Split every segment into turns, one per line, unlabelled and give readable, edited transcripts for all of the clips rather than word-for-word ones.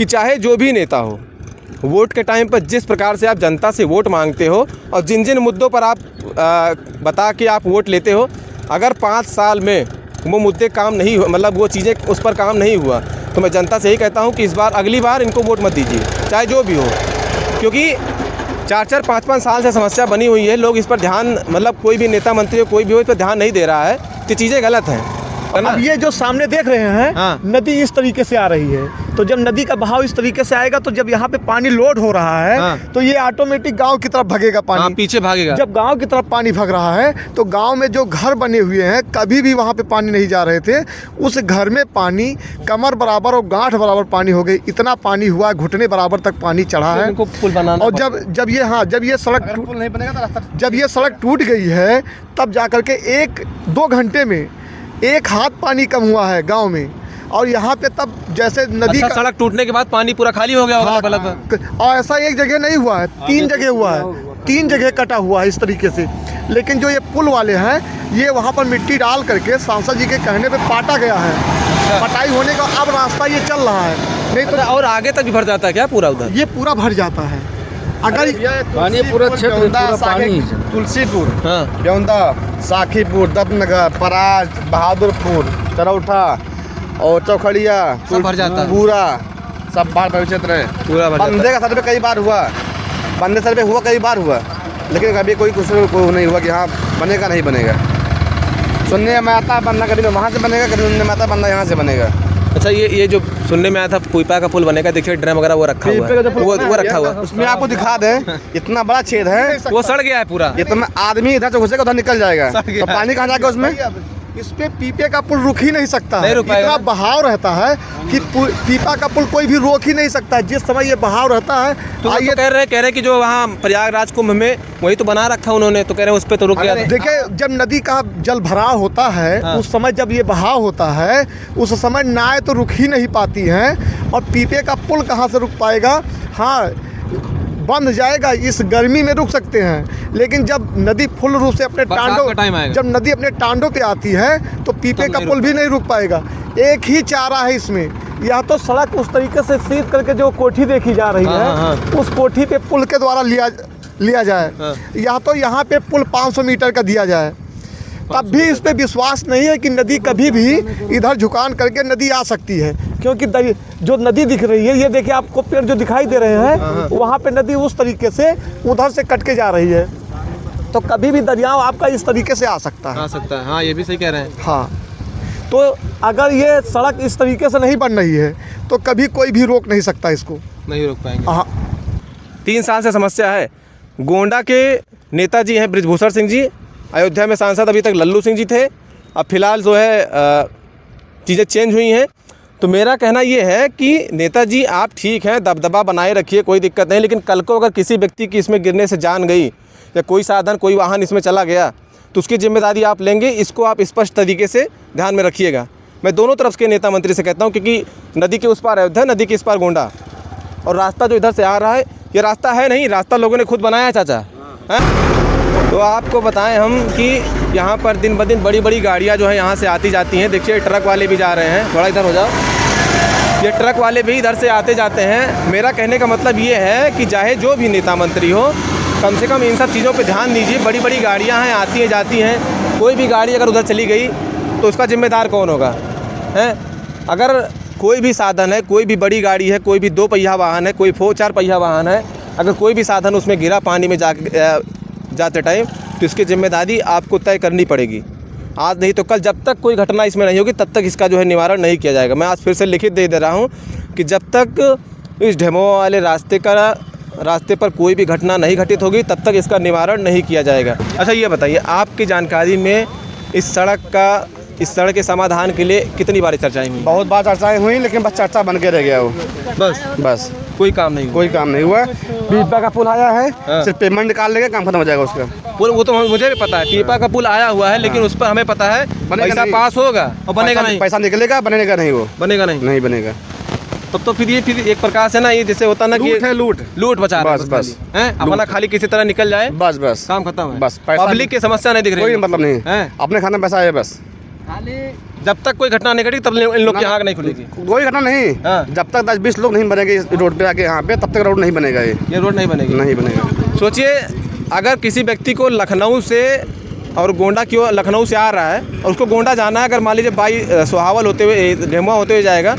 कि चाहे जो भी नेता हो, वोट के टाइम पर जिस प्रकार से आप जनता से वोट मांगते हो और जिन जिन मुद्दों पर आप बता के आप वोट लेते हो, अगर 5 साल में वो मुद्दे काम नहीं हुआ, मतलब वो चीज़ें उस पर काम नहीं हुआ, तो मैं जनता से यही कहता हूँ कि इस बार अगली बार इनको वोट मत दीजिए, चाहे जो भी हो। क्योंकि 4-4 5-5 साल से समस्या बनी हुई है, लोग इस पर ध्यान, मतलब कोई भी नेता मंत्री हो, कोई भी हो, इस पर ध्यान नहीं दे रहा है, तो चीज़ें गलत हैं।
अब ये जो सामने देख रहे हैं,
हाँ।
नदी इस तरीके से आ रही है, तो जब नदी का बहाव इस तरीके से आएगा तो जब यहाँ पे पानी लोड हो रहा है,
हाँ।
तो ये ऑटोमेटिक गांव की तरफ भगेगा पानी।
हाँ, पीछे भागेगा।
जब गांव की तरफ पानी भग रहा है तो गांव में जो घर बने हुए हैं, कभी भी वहाँ पे पानी नहीं जा रहे थे, उस घर में पानी कमर बराबर और गांठ बराबर पानी हो गई। इतना पानी हुआ, घुटने बराबर तक पानी चढ़ा है।
पुल बनाना,
और जब ये सड़क
पुल नहीं बनेगा तो रास्ता,
जब ये सड़क टूट गई है, तब जाकर के 1-2 घंटे में 1 हाथ पानी कम हुआ है गांव में। और यहाँ पे तब जैसे नदी
अच्छा,
का
सड़क टूटने के बाद पानी पूरा खाली हो गया होगा।
हाँ,
मतलब
और ऐसा एक जगह नहीं हुआ है, 3 जगह हुआ है, 3 जगह कटा हुआ है इस तरीके से। लेकिन जो ये पुल वाले हैं, ये वहाँ पर मिट्टी डाल करके सांसद जी के कहने पे पाटा गया है। पटाई होने का अब रास्ता ये चल रहा है, नहीं तो
और आगे तक भी भर जाता है क्या पूरा उधर?
ये पूरा भर जाता है। अगर
पानी पूरा क्षेत्र पूरा पानी, तुलसीपुर,
हाँ,
बेउंदा, साखीपुर, दत्तनगर, पराज, बहादुरपुर, चरौठा और चौखड़िया
सब भर जाता है।
पूरा सब बाढ़ प्रभावित क्षेत्र है।
पूरा भर जाता है।
बंदे का सर्वे कई बार हुआ, बंदे सर्वे हुआ कई बार हुआ, लेकिन कभी कोई कुछ नहीं हुआ कि हाँ बनेगा नहीं बनेगा। सुनने में आता बनना, कभी वहाँ से बनेगा, कभी सुनने में आता बनना यहाँ से बनेगा।
अच्छा, ये जो सुनने में आया था पुईपा का पुल बनेगा, देखिए ड्रम वगैरह वो रखा हुआ है, वो रखा हुआ है।
उसमें आपको दिखा दें, इतना बड़ा छेद है,
वो सड़ गया है पूरा।
इतना आदमी इधर से घुसेगा उधर निकल जाएगा, तो पानी कहाँ जाएगा उसमें?
इस पे पीपे का पुल रुक ही नहीं सकता है।
नहीं रुक पाएगा।
इतना बहाव रहता है कि पीपा का पुल कोई भी रोक ही नहीं सकता। जिस समय ये बहाव रहता है,
तो ये कह रहे हैं कि जो वहाँ प्रयागराज कुंभ में वही तो बना रखा उन्होंने, तो कह रहे हैं उस पे तो रुक गया था।
देखिए, जब नदी का जल भराव होता है,
हाँ।
उस समय जब ये बहाव होता है, उस समय नाव तो रुक ही नहीं पाती हैं, और पीपे का पुल कहाँ से रुक पाएगा? हाँ, बंद जाएगा, इस गर्मी में रुक सकते हैं, लेकिन जब नदी फुल रूप से अपने जब नदी अपने टांडों पे आती है, तो पीपे का पुल भी नहीं रुक पाएगा। एक ही चारा है इसमें, या तो सड़क उस तरीके से सीध करके जो कोठी देखी जा रही है, उस कोठी पे पुल के द्वारा लिया जाए, या तो यहाँ पे पुल 500 मीटर का दिया जाए। तब भी इस पे विश्वास नहीं है कि नदी कभी भी इधर झुकान करके नदी आ सकती है, क्योंकि जो नदी दिख रही है, ये देखिए आपको पेड़ जो दिखाई दे रहे हैं, वहाँ पे नदी उस तरीके से उधर से कट के जा रही है, तो कभी भी दरियाव आपका इस तरीके से आ सकता है।
हाँ, ये भी सही कह रहे हैं।
हाँ, तो अगर ये सड़क इस तरीके से नहीं बन रही है, तो कभी कोई भी रोक नहीं सकता इसको,
नहीं रोक पाएंगे।
हाँ,
3 साल से समस्या है। गोंडा के नेताजी हैं बृजभूषण सिंह जी, अयोध्या में सांसद अभी तक लल्लू सिंह जी थे, अब फिलहाल जो है चीज़ें चेंज हुई हैं। तो मेरा कहना ये है कि नेताजी आप ठीक हैं, दबदबा बनाए रखिए, कोई दिक्कत नहीं, लेकिन कल को अगर किसी व्यक्ति की इसमें गिरने से जान गई या कोई साधन, कोई वाहन इसमें चला गया, तो उसकी जिम्मेदारी आप लेंगे। इसको आप स्पष्ट तरीके से ध्यान में रखिएगा। मैं दोनों तरफ के नेता मंत्री से कहता हूँ, क्योंकि नदी के उस पार अयोध्या, नदी के इस पार गोंडा, और रास्ता जो इधर से आ रहा है, ये रास्ता है नहीं, रास्ता लोगों ने खुद बनाया है चाचा, हैं? तो आपको बताएं हम कि यहाँ पर दिन ब दिन बड़ी बड़ी गाड़ियाँ जो है यहाँ से आती जाती हैं। देखिए ट्रक वाले भी जा रहे हैं, थोड़ा इधर हो जाओ, ये ट्रक वाले भी इधर से आते जाते हैं। मेरा कहने का मतलब ये है कि चाहे जो भी नेता मंत्री हो, कम से कम इन सब चीज़ों पे ध्यान दीजिए। बड़ी बड़ी गाड़ियाँ हैं, आती हैं जाती हैं, कोई भी गाड़ी अगर उधर चली गई तो उसका जिम्मेदार कौन होगा? हैं, अगर कोई भी साधन है, कोई भी बड़ी गाड़ी है, कोई भी 2 पहिया वाहन है, कोई 4 पहिया वाहन है, अगर कोई भी साधन उसमें गिरा पानी में जाते टाइम, तो इसकी जिम्मेदारी आपको तय करनी पड़ेगी। आज नहीं तो कल, जब तक कोई घटना इसमें नहीं होगी, तब तक इसका जो है निवारण नहीं किया जाएगा। मैं आज फिर से लिखित दे रहा हूँ कि जब तक इस ढेमो वाले रास्ते पर कोई भी घटना नहीं घटित होगी, तब तक इसका निवारण नहीं किया जाएगा। अच्छा, ये बताइए, आपकी जानकारी में इस सड़क के समाधान के लिए कितनी बार चर्चाएं हुई?
बहुत बार चर्चाएं हुई, लेकिन बस चर्चा बन के रह गया वो, बस
कोई काम नहीं
हुआ। 20 रुपये का पुल आया है, सिर्फ पेमेंट निकाल लेंगे, काम खत्म हो जाएगा उसका।
पुल, वो तो मुझे भी पता है, पीपा का पुल आया हुआ है, लेकिन उस पर हमें पता है पैसा पास होगा और बनेगा नहीं,
पैसा निकलेगा, बनेगा नहीं, वो
बनेगा नहीं
बनेगा।
तब तो फिर एक प्रकार से ना, ये जैसे होता ना कि लूट बचा रहा है,
बस
हैं, अपना खाली किसी तरह निकल जाए,
बस
काम खत्म है।
बस,
पब्लिक की समस्या नहीं दिख रही,
कोई मतलब नहीं है, अपने खाने में पैसा है बस।
जब तक कोई घटना नहीं घटी तब इन लोग की आँख नहीं खुलेगी।
कोई घटना नहीं।
हाँ।
जब तक 10-20 लोग नहीं बनेंगे इस रोड पे आके यहाँ पे, तब तक रोड नहीं बनेगा। ये
रोड नहीं बनेगी।
नहीं बनेगा।
सोचिए अगर किसी व्यक्ति को लखनऊ से और गोंडा की ओर, लखनऊ से आ रहा है और उसको गोंडा जाना है, अगर मान लीजिए बाई सोहावल होते हुए, ढेमुआ होते हुए जाएगा,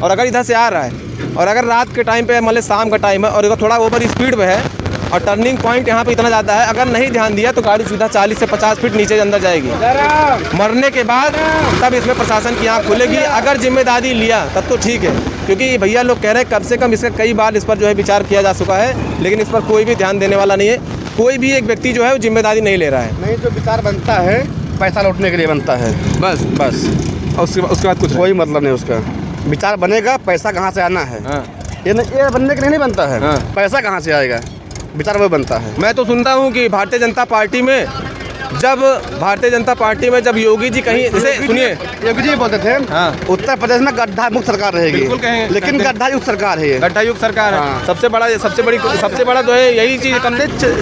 और अगर इधर से आ रहा है और अगर रात के टाइम पे मान लीजिए शाम का टाइम है और अगर थोड़ा ओवर स्पीड में है और टर्निंग पॉइंट यहाँ पे इतना ज़्यादा है, अगर नहीं ध्यान दिया तो गाड़ी सीधा 40 से 50 फीट नीचे अंदर जाएगी। मरने के बाद तब इसमें प्रशासन की आँख खुलेगी। अगर जिम्मेदारी लिया तब तो ठीक है, क्योंकि भैया लोग कह रहे हैं कम से कम इसका कई बार इस पर जो है विचार किया जा चुका है, लेकिन इस पर कोई भी ध्यान देने वाला नहीं है। कोई भी एक व्यक्ति जो है वो जिम्मेदारी नहीं ले रहा है।
नहीं, जो विचार बनता है पैसा लौटने के लिए बनता है, बस। और उसके बाद कुछ कोई मतलब नहीं उसका। विचार बनेगा, पैसा कहाँ से आना है।
हाँ।
ये बनने के लिए नहीं बनता है।
हाँ।
पैसा कहाँ से आएगा, विचार वो बनता है।
मैं तो सुनता हूँ कि भारतीय जनता पार्टी में जब योगी जी कहीं, जैसे सुनिए,
योगी जी बोलते थे
हाँ,
उत्तर प्रदेश में गड्ढा मुक्त सरकार रहेगी।
बिल्कुल कहेंगे,
लेकिन गड्ढा युक्त सरकार है ये।
गड्ढा युक्त सरकार है।
हाँ।
सबसे बड़ा जो है यही चीज़।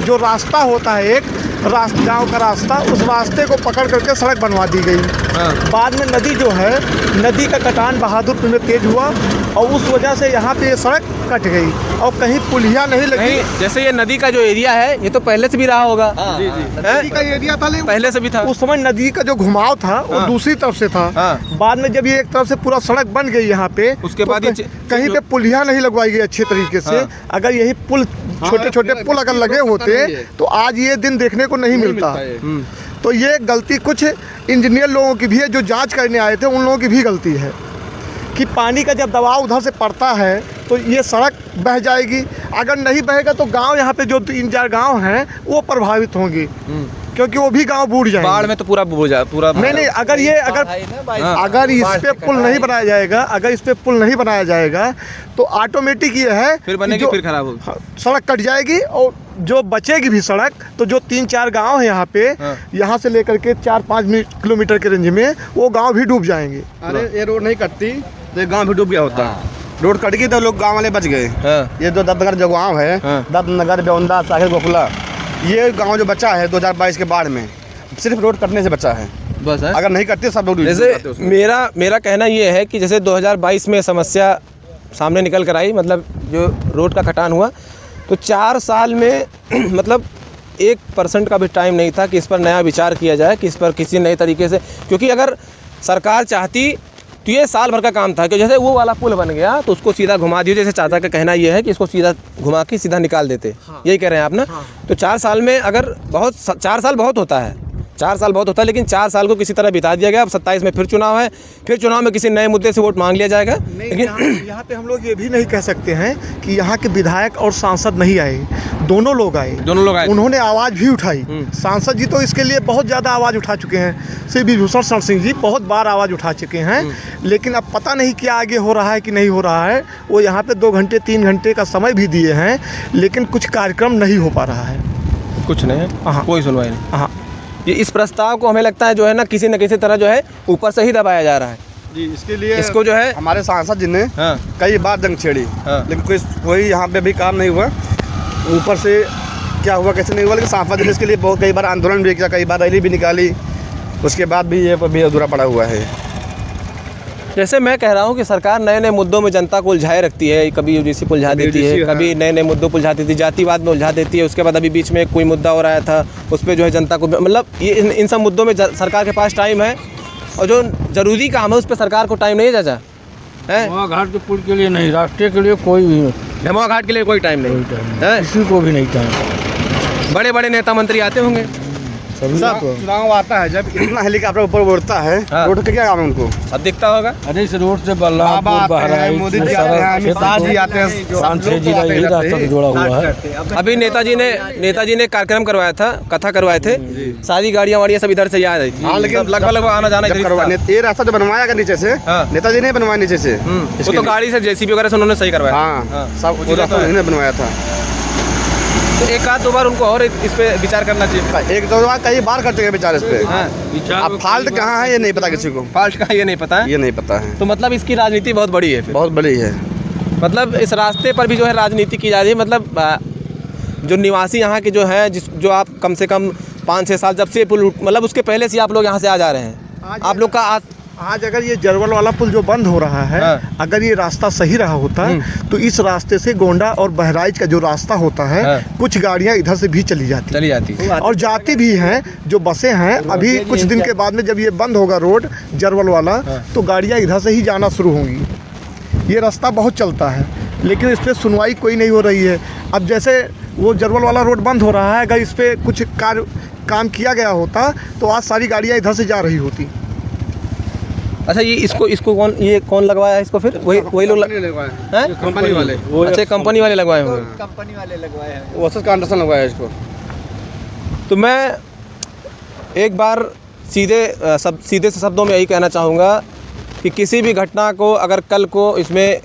जो रास्ता होता है एक गाँव का रास्ता, उस रास्ते को पकड़ करके सड़क बनवा दी गई।
हाँ।
बाद में नदी जो है, नदी का कटान बहादुरपुर में तेज हुआ और उस वजह से यहाँ पे ये सड़क कट गई और कहीं पुलिया नहीं लगी।
नहीं, जैसे ये नदी का जो एरिया है ये तो पहले से भी रहा होगा।
नदी का एरिया था, लेकिन
पहले से भी था।
उस समय नदी का जो घुमाव था वो
हाँ।
दूसरी तरफ से था।
हाँ।
बाद में जब ये एक तरफ से पूरा सड़क बन गई यहाँ पे,
उसके
तो
बाद ये
कहीं पे पुलिया नहीं लगवाई गई अच्छे तरीके से।
हाँ।
अगर यही पुल, छोटे छोटे पुल अगर लगे होते तो आज ये दिन देखने को नहीं मिलता। तो ये गलती कुछ इंजीनियर लोगों की भी है, जो जांच करने आए थे उन लोगों की भी गलती है कि पानी का जब दबाव उधर से पड़ता है तो ये सड़क बह जाएगी। अगर नहीं बहेगा तो गांव यहाँ पे जो 3-4 गांव हैं वो प्रभावित होंगे, क्योंकि वो भी गांव बूढ़ जाएंगे।
बाढ़ में तो पूरा
नहीं, अगर इस पे पुल नहीं बनाया जाएगा, तो ऑटोमेटिक ये है
फिर बनेगी, फिर खराब होगी।
हाँ, सड़क कट जाएगी और जो बचेगी भी सड़क, तो जो 3-4 गांव है यहाँ पे,
हाँ।
यहाँ से लेकर के 4-5 किलोमीटर के रेंज में वो गांव भी डूब जाएंगे।
अरे ये रोड नहीं कटती तो ये गाँव भी डूब गया होता। रोड कट गई तो लोग गाँव वाले बच गए।
हाँ।
ये जो दत्तनगर जो गाँव है, दत्तनगर, बेउंदा, साहिल, गोकुला, ये गांव जो बचा है 2022 के बाढ़ में, सिर्फ रोड कटने से बचा है।
बस है।
अगर नहीं कटते सब लोग।
जैसे मेरा कहना ये है कि जैसे 2022 में समस्या सामने निकल कर आई, मतलब जो रोड का कटान हुआ, तो 4 साल में मतलब 1% का भी टाइम नहीं था कि इस पर नया विचार किया जाए, कि इस पर किसी नए तरीके से, क्योंकि अगर सरकार चाहती तो ये साल भर का काम था कि जैसे वो वाला पुल बन गया तो उसको सीधा घुमा दियो। जैसे चाचा का कहना ये है कि इसको सीधा घुमा के सीधा निकाल देते। हाँ। यही कह रहे हैं आप ना। हाँ। तो 4 साल में अगर 4 साल बहुत होता है, 4 साल बहुत होता है, लेकिन 4 साल को किसी तरह बिता दिया गया। अब 27 में फिर चुनाव है, फिर चुनाव में किसी नए मुद्दे से वोट मांग लिया जाएगा।
लेकिन यहाँ पे हम लोग ये भी नहीं कह सकते हैं कि यहाँ के विधायक और सांसद नहीं आए, दोनों लोग आए। उन्होंने आवाज़ भी उठाई। सांसद जी तो इसके लिए बहुत ज़्यादा आवाज़ उठा चुके हैं, श्री विभूषण शरण सिंह जी बहुत बार आवाज़ उठा चुके हैं, लेकिन अब पता नहीं क्या आगे हो रहा है कि नहीं हो रहा है। वो यहाँ पे 2 घंटे 3 घंटे का समय भी दिए हैं, लेकिन कुछ कार्यक्रम नहीं हो पा रहा है।
कुछ नहीं है। हाँ। कोई सुनवाई नहीं।
हाँ।
ये इस प्रस्ताव को हमें लगता है जो है ना किसी न किसी तरह जो है ऊपर से ही दबाया जा रहा है
जी। इसके लिए
इसको जो है
हमारे सांसद जी ने
हाँ।
कई बार जंग छेड़ी।
हाँ।
लेकिन कोई यहाँ पे भी काम नहीं हुआ। ऊपर से क्या हुआ कैसे नहीं हुआ, लेकिन सांसद जी ने इसके लिए बहुत कई बार आंदोलन भी किया, कई बार रैली भी निकाली, उसके बाद भी ये भी अधूरा पड़ा हुआ है।
जैसे मैं कह रहा हूँ कि सरकार नए नए मुद्दों में जनता को उलझाए रखती है, कभी यूडीसी को उलझा देती है, कभी नए नए मुद्दों को उलझाती थी, जातिवाद में उलझा देती है। उसके बाद अभी बीच में कोई मुद्दा हो रहा था, उस पर जो है जनता को, मतलब ये इन सब मुद्दों में सरकार के पास टाइम है, और जो ज़रूरी काम है उस पर सरकार को टाइम नहीं है। चाचा
ढेमुआ घाट के पुल के लिए नहीं, रास्ते के लिए कोई भी,
ढेमुआ घाट के लिए कोई टाइम नहीं है,
किसी को भी नहीं टाइम।
बड़े बड़े नेता मंत्री आते होंगे,
चुनाव आता है जब इतना हेलीकॉप्टर ऊपर उड़ता है।
हाँ।
रोड का क्या काम है उनको,
अब दिखता होगा।
अरे इस रोड से बल्लापुर, बहराइच,
मोदी जी आते हैं, अमित शाह जी आते हैं,
5-6 जिला यही रास्ता से जुड़ा हुआ है।
अभी नेताजी ने कार्यक्रम करवाया था, कथा करवाए थे, सारी गाड़ियाँ वाड़ियाँ सब इधर से आ रही थी।
हाँ, लेकिन
लगभग आना जाना
ये रास्ता जो बनवाया नीचे से, नेताजी ने बनवाया नीचे से,
वो तो गाड़ी से JCB वगैरह से उन्होंने सही करवाया।
हाँ, सब उन्होंने बनवाया था।
तो 1-2 बार उनको और इस पे विचार करना चाहिए।
1-2 बार कई बार कर चुके हैं विचार इस पे। अब फॉल्ट कहाँ है ये नहीं पता किसी को,
फॉल्ट कहाँ ये नहीं पता है,
ये नहीं पता है।
तो मतलब इसकी राजनीति बहुत बड़ी है,
बहुत बड़ी है।
मतलब इस रास्ते पर भी जो है राजनीति की जा रही है। मतलब जो निवासी यहाँ के जो है, जो आप कम से कम 5-6 साल जब से पुल, मतलब उसके पहले से आप लोग यहाँ से आ जा रहे हैं, आप लोग का
आज अगर ये जरवल वाला पुल जो बंद हो रहा है,
हाँ।
अगर ये रास्ता सही रहा होता तो इस रास्ते से गोंडा और बहराइच का जो रास्ता होता है,
हाँ।
कुछ गाड़ियां इधर से भी चली जाती और जाती भी हैं, जो बसें हैं। अभी कुछ दिन के बाद में जब ये बंद होगा रोड जरवल वाला, तो गाड़ियां इधर से ही जाना शुरू होंगी। ये रास्ता बहुत चलता है, लेकिन इस पर सुनवाई कोई नहीं हो रही है। अब जैसे वो जरवल वाला रोड बंद हो रहा है, अगर इस पर कुछ काम किया गया होता तो आज सारी गाड़ियाँ इधर से जा रही होती।
अच्छा, ये इसको कौन लगवाया है इसको? फिर वही लोग हैं,
कंपनी वाले।
अच्छा, कंपनी वाले लगवाए होंगे।
कंपनी वाले लगवाए हैं, वो कॉन्ट्रैक्टर लगवाया है इसको।
तो मैं एक बार सीधे से शब्दों में यही कहना चाहूँगा कि किसी भी घटना को अगर कल को इसमें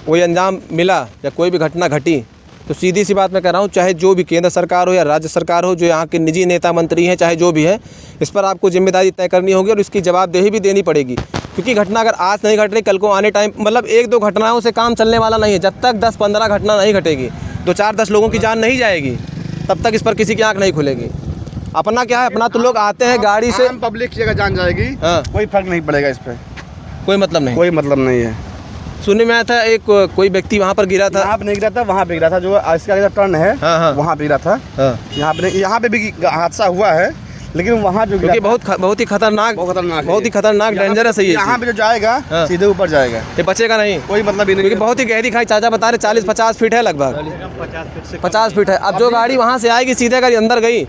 कोई अंजाम मिला या कोई भी घटना घटी, तो सीधी सी बात मैं कह रहा हूँ, चाहे जो भी केंद्र सरकार हो या राज्य सरकार हो, जो यहाँ के निजी नेता मंत्री हैं, चाहे जो भी है, इस पर आपको जिम्मेदारी तय करनी होगी और इसकी जवाबदेही भी देनी पड़ेगी। क्योंकि घटना अगर आज नहीं घट रही, कल को आने टाइम, मतलब 1-2 घटनाओं से काम चलने वाला नहीं है। जब तक 10-15 घटना नहीं घटेगी, 2-4-10 लोगों की जान नहीं जाएगी, तब तक इस पर किसी की आँख नहीं खुलेगी। अपना क्या है, अपना तो लोग आते हैं गाड़ी से,
पब्लिक की जगह जान जाएगी,
हाँ,
कोई फर्क नहीं पड़ेगा इस पर,
कोई मतलब नहीं।
कोई मतलब नहीं है।
सुनने में आया था कोई व्यक्ति वहाँ पर गिरा था।
यहाँ पे नहीं गिरा था, वहाँ पे गिरा था, जो इसका जो टर्न है,
हाँ, हाँ।
वहाँ पे गिरा था।
हाँ।
यहाँ पे भी हादसा हुआ है, लेकिन वहाँ जो गिरा,
बहुत ही खतरनाक, बहुत ही खतरनाक, डेंजरस है ये।
यहाँ पे जो जाएगा,
हाँ।
सीधे ऊपर जाएगा,
ये बचेगा नहीं,
कोई मतलब ही नहीं।
क्योंकि बहुत ही गहरी खाई, चाचा बता रहे 40-50 फीट है, लगभग 50 फीट है। अब जो गाड़ी वहाँ से आएगी सीधे अगर अंदर गई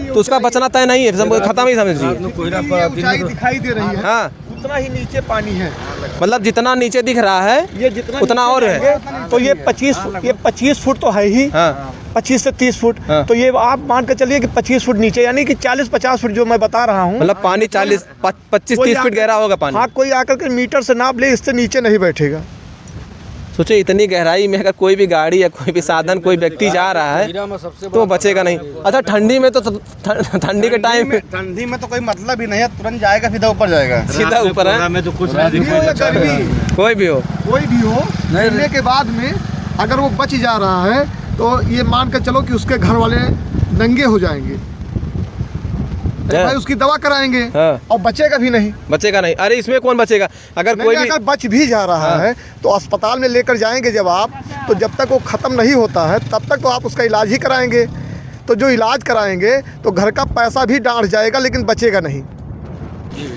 तो उसका बचना तय नहीं है, खत्म ही समझिए।
ऊंचाई दिखाई दे रही है,
हाँ,
उतना ही नीचे पानी है।
मतलब जितना नीचे दिख रहा है
ये जितना
उतना और है।
तो ये 25 फुट तो है ही,
हाँ,
25 से 30 फुट।
हाँ।
तो ये आप मान कर चलिए कि 25 फुट नीचे, यानी कि 40-50 फुट जो मैं बता रहा हूँ।
मतलब पानी 25-30 फीट गहरा होगा पानी।
हाँ, कोई आकर के मीटर से नाप ले, इससे नीचे नहीं बैठेगा।
सोचे इतनी गहराई में अगर कोई भी गाड़ी या कोई भी साधन, कोई व्यक्ति जा रहा है तो बचेगा नहीं। अच्छा, ठंडी में तो ठंडी के टाइम में,
ठंडी में तो कोई मतलब ही नहीं है, तुरंत जाएगा, सीधा ऊपर जाएगा,
सीधा ऊपर है,
में तो कुछ
कोई
कोई भी हो,
गिरने के बाद में अगर वो बच जा रहा है तो ये मान कर चलो कि उसके घर वाले नंगे हो जाएंगे, भाई उसकी दवा कराएंगे,
हाँ।
और बचेगा भी नहीं।
बचेगा नहीं। अरे इसमें कौन बचेगा? अगर कोई भी
अगर बच भी जा रहा है तो अस्पताल में लेकर जाएंगे जब आप, तो जब तक वो ख़त्म नहीं होता है तब तक तो आप उसका इलाज ही कराएंगे। तो जो इलाज कराएंगे तो घर का पैसा भी डांट जाएगा, लेकिन बचेगा नहीं।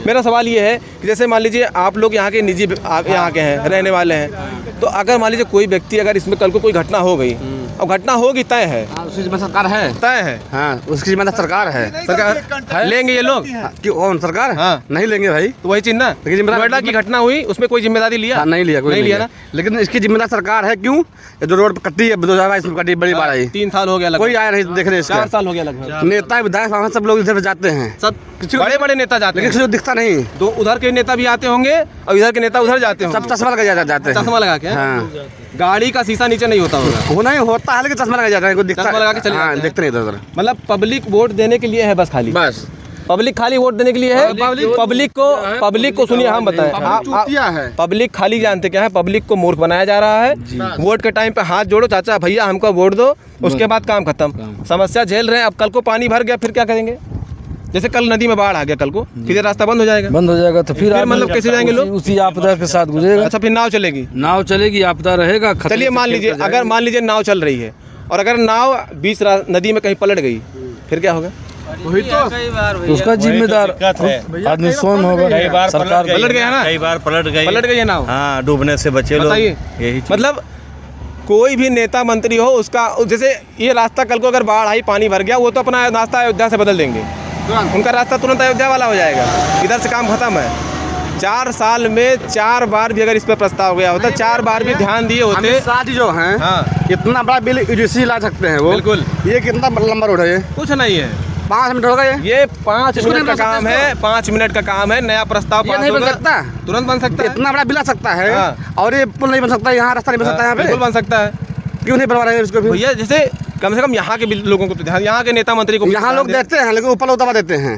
मेरा सवाल ये है कि जैसे मान लीजिए आप लोग यहाँ के निजी, आप यहाँ के हैं, रहने वाले हैं, तो अगर मान लीजिए कोई व्यक्ति, अगर इसमें कल को कोई घटना हो गई, अब घटना होगी, तय है,
उसकी जिम्मेदार सरकार है,
तय है,
हाँ, उसकी जिम्मेदार सरकार है।
सरकार लेंगे ये लोग?
क्यों, कौन सरकार?
हाँ।
नहीं लेंगे भाई,
तो वही चीज ना, नोएडा की घटना हुई, उसमें कोई जिम्मेदारी लिया?
हाँ, नहीं लिया, कोई
नहीं लिया ना।
लेकिन इसकी जिम्मेदार सरकार है। क्यों? ये जो रोड कट्टी है 2022 में कटी, बड़ी बार आई,
3 साल हो गया लगभग,
कोई आया नहीं देखने,
4 साल हो गया लगभग।
नेता विधायक वहाँ सब लोग इधर जाते हैं,
सब बड़े बड़े नेता जाते
लेकिन
हैं,
किसी को दिखता नहीं।
तो उधर के नेता भी आते होंगे और इधर के नेता उधर जाते होंगे,
सब चश्मा लगा जाते हैं,
चश्मा लगा के।
हाँ,
गाड़ी का शीशा नीचे नहीं होता होगा,
वो नहीं होता है, लेकिन चश्मा लगा जाता है, कोई दिखता,
चश्मा लगा के चले
हाँ,
जाते हैं।
देखते नहीं इधर।
मतलब पब्लिक वोट देने के लिए है बस, खाली
बस
पब्लिक खाली वोट देने के लिए है। पब्लिक को सुनिए, हम बताएं, पब्लिक खाली जानते क्या है, पब्लिक को मूर्ख बनाया जा रहा है। वोट के टाइम पे हाथ जोड़ो, चाचा भैया हमको वोट दो, उसके बाद काम खत्म, समस्या झेल रहे हैं। अब कल को पानी भर गया, फिर क्या करेंगे? जैसे कल नदी में बाढ़ आ गया, कल को फिर रास्ता बंद हो जाएगा,
तो फिर
मतलब कैसे जाएंगे लोग?
उसी आपदा के साथ गुजरेगा।
अच्छा, फिर नाव चलेगी,
नाव चलेगी, आपदा रहेगा।
चलिए मान लीजिए, अगर मान लीजिए नाव चल रही है और अगर नाव बीच नदी में कहीं पलट गई, फिर क्या होगा?
वही तो
उसका जिम्मेदार आदमी स्वयं होगा। सरकार
पलट गया ना,
कई बार पलट गई
है नाव,
हाँ, डूबने से बचे लोग।
बताइए,
यही चीज़।
मतलब कोई भी नेता मंत्री हो, उसका जैसे ये रास्ता कल को अगर बाढ़ आई, पानी भर गया, वो तो अपना रास्ता अयोध्या से बदल देंगे, उनका रास्ता तुरंत अयोध्या वाला हो जाएगा, इधर से काम खत्म है। 4 साल में 4 बार भी अगर इस पर प्रस्ताव गया होता, 4 बार भी ध्यान दिए होते।
साथ जो हैं,
हाँ,
इतना बड़ा बिल यूजीसी ला सकते हैं वो,
बिल्कुल।
ये कितना लंबा रोड है? ये
कुछ नहीं है,
5 मिनट होगा
ये 5 मिनट का काम है, 5 मिनट का काम है। नया प्रस्ताव
ये नहीं बन सकता,
तुरंत बन सकता है,
इतना बड़ा बिल आ सकता है।
हाँ।
और ये पुल नहीं बन सकता, यहाँ रास्ता नहीं बन सकता, यहाँ पे
बिल्कुल बन सकता है।
क्यों नहीं बनवा रहे हैं इसको?
भैया जैसे कम से कम यहाँ के लोगों को तो ध्यान, यहाँ के नेता मंत्री को
यहाँ लोग देते हैं, लेकिन ऊपर लोग दबा देते हैं।